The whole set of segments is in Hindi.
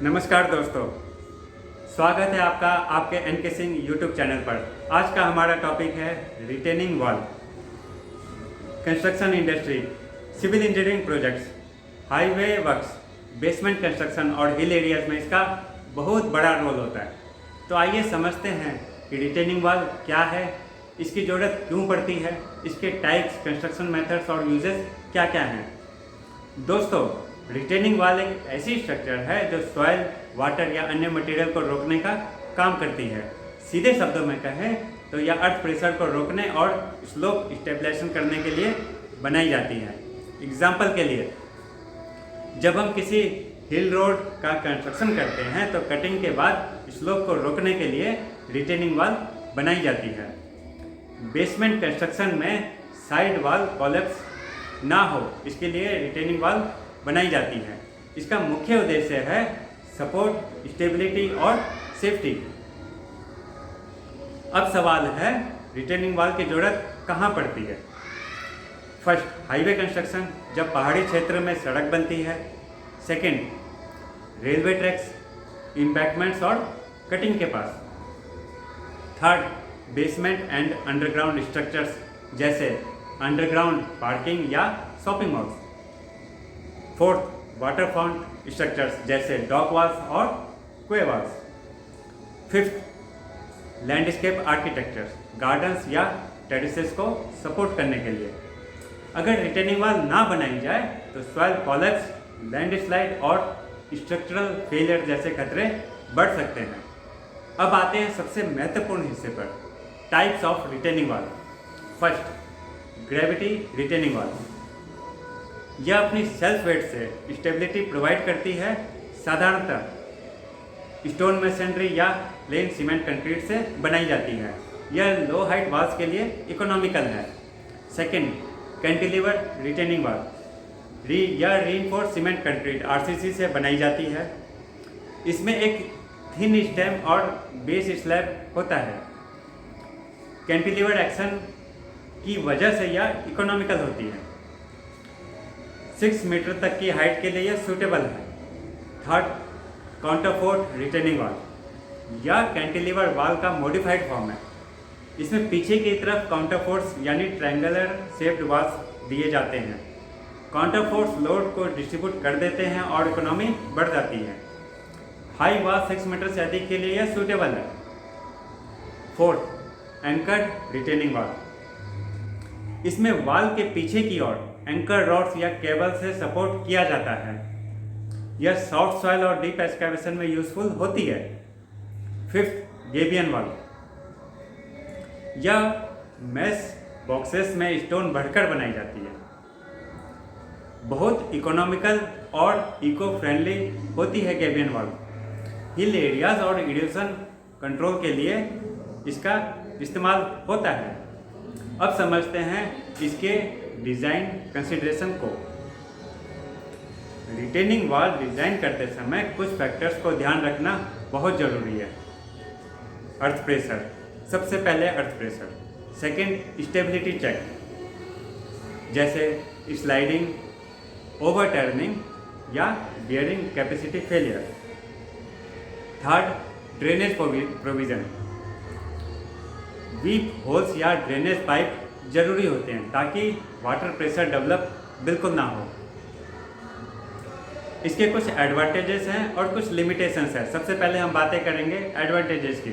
नमस्कार दोस्तों, स्वागत है आपका आपके एनके सिंह यूट्यूब चैनल पर। आज का हमारा टॉपिक है retaining wall. Construction industry, civil engineering projects, highway works, basement construction और हिल एरियाज में इसका बहुत बड़ा रोल होता है। तो आइए समझते हैं कि रिटेनिंग वॉल क्या है, इसकी ज़रूरत क्यों पड़ती है, इसके टाइप्स, कंस्ट्रक्शन मेथड्स और यूजेस क्या क्या हैं। दोस्तों, रिटेनिंग वॉल एक ऐसी स्ट्रक्चर है जो सॉइल, वाटर या अन्य मटेरियल को रोकने का काम करती है। सीधे शब्दों में कहें तो यह अर्थ प्रेशर को रोकने और स्लोप स्टेबलाइजेशन करने के लिए बनाई जाती है। एग्जाम्पल के लिए, जब हम किसी हिल रोड का कंस्ट्रक्शन करते हैं तो कटिंग के बाद स्लोप को रोकने के लिए रिटेनिंग वॉल बनाई जाती है। बेसमेंट कंस्ट्रक्शन में साइड वॉल कोलैप्स ना हो, इसके लिए रिटेनिंग वॉल बनाई जाती है। इसका मुख्य उद्देश्य है सपोर्ट, स्टेबिलिटी और सेफ्टी। अब सवाल है, रिटेनिंग वॉल की जरूरत कहाँ पड़ती है। फर्स्ट, हाईवे कंस्ट्रक्शन, जब पहाड़ी क्षेत्र में सड़क बनती है। सेकंड, रेलवे ट्रैक्स, एम्बैंकमेंट्स और कटिंग के पास। Third, basement and underground structures, जैसे अंडरग्राउंड पार्किंग या shopping malls. Fourth, waterfront structures, जैसे डॉक वॉल्स और quay walls. Fifth, landscape architectures, gardens या टेरेसेस को सपोर्ट करने के लिए। अगर रिटेनिंग वॉल ना बनाई जाए तो सॉइल कोलैप्स, लैंडस्लाइड और स्ट्रक्चरल फेलियर जैसे खतरे बढ़ सकते हैं। अब आते हैं सबसे महत्वपूर्ण हिस्से पर, types of retaining wall. First, gravity retaining wall. यह अपनी सेल्फ वेट से स्टेबिलिटी प्रोवाइड करती है। साधारणतः स्टोन मेसनरी या प्लेन सीमेंट कंक्रीट से बनाई जाती है। यह लो हाइट वॉल्स के लिए इकोनॉमिकल है। Second, cantilever retaining wall. यह रीइंफोर्स्ड सीमेंट कंक्रीट आरसीसी से बनाई जाती है। इसमें एक थिन स्टेम और बेस स्लैब होता है। कैंटिलीवर एक्शन की वजह से यह इकोनॉमिकल होती है। 6 मीटर तक की हाइट के लिए यह सूटेबल है। Third, counterfort retaining wall. यह कैंटिलीवर वॉल का मॉडिफाइड फॉर्म है। इसमें पीछे की तरफ काउंटरफोर्ट्स यानी ट्रायंगुलर शेप्ड वॉल्स दिए जाते हैं। काउंटरफोर्ट्स लोड को डिस्ट्रीब्यूट कर देते हैं और इकोनॉमी बढ़ जाती है। हाई वॉल 6 मीटर से अधिक के लिए यह सूटेबल है। Fourth, anchored retaining wall. इसमें वॉल के पीछे की ओर एंकर रॉड्स या केबल से सपोर्ट किया जाता है। यह सॉफ्ट सॉइल और डीप एक्सकैवेशन में यूजफुल होती है। Fifth, gabion wall. यह मेस बॉक्सेस में स्टोन भरकर बनाई जाती है। बहुत इकोनॉमिकल और इको फ्रेंडली होती है गेबियन वॉल। हिल एरियाज और इरोजन कंट्रोल के लिए इसका इस्तेमाल होता है। अब समझते हैं इसके डिज़ाइन कंसिडरेशन को। रिटेनिंग वॉल डिज़ाइन करते समय कुछ फैक्टर्स को ध्यान रखना बहुत ज़रूरी है। अर्थ प्रेशर, सबसे पहले earth pressure. Second, stability check, जैसे स्लाइडिंग, ओवरटर्निंग या bearing capacity failure. Third, drainage provision. Weep holes या ड्रेनेज पाइप जरूरी होते हैं ताकि वाटर प्रेशर डेवलप बिल्कुल ना हो। इसके कुछ एडवांटेजेस हैं और कुछ लिमिटेशंस हैं। सबसे पहले हम बातें करेंगे एडवांटेजेस की।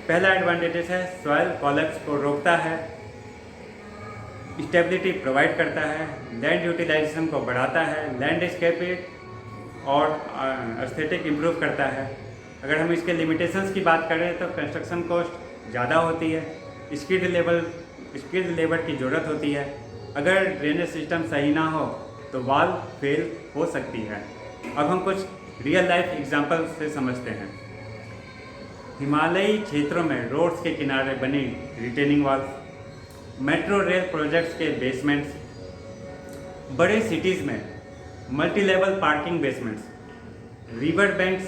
पहला एडवांटेजेस है, सॉइल कोलैप्स को रोकता है, स्टेबिलिटी प्रोवाइड करता है, लैंड यूटिलाइजेशन को बढ़ाता है, लैंडस्केपिंग और एस्थेटिक इम्प्रूव करता है। अगर हम इसके लिमिटेशंस की बात करें तो कंस्ट्रक्शन कॉस्ट ज़्यादा होती है, स्किल्ड लेबर की ज़रूरत होती है। अगर ड्रेनेज सिस्टम सही ना हो तो वॉल फेल हो सकती है। अब हम कुछ रियल लाइफ एग्जांपल से समझते हैं। हिमालयी क्षेत्रों में रोड्स के किनारे बनी retaining walls, metro rail projects के बेसमेंट्स, बड़े सिटीज़ में multi level parking basements, river banks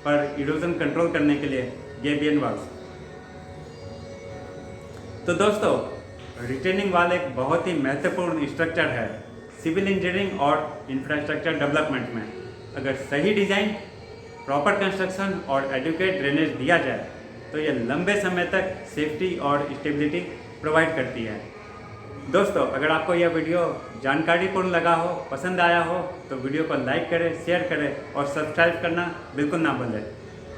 पर इरोजन कंट्रोल करने के लिए गेबियन वॉल्स। तो दोस्तों, रिटेनिंग वॉल एक बहुत ही महत्वपूर्ण स्ट्रक्चर है सिविल इंजीनियरिंग और इंफ्रास्ट्रक्चर डेवलपमेंट में। अगर सही डिज़ाइन, प्रॉपर कंस्ट्रक्शन और एडुकेट ड्रेनेज दिया जाए तो ये लंबे समय तक सेफ्टी और स्टेबिलिटी प्रोवाइड करती है। दोस्तों, अगर आपको यह वीडियो जानकारीपूर्ण लगा हो, पसंद आया हो तो वीडियो को लाइक करें, शेयर करें और सब्सक्राइब करना बिल्कुल ना भूलें।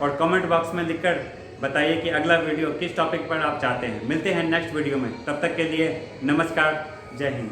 और कमेंट बॉक्स में लिखकर बताइए कि अगला वीडियो किस टॉपिक पर आप चाहते हैं। मिलते हैं नेक्स्ट वीडियो में, तब तक के लिए नमस्कार, जय हिंद।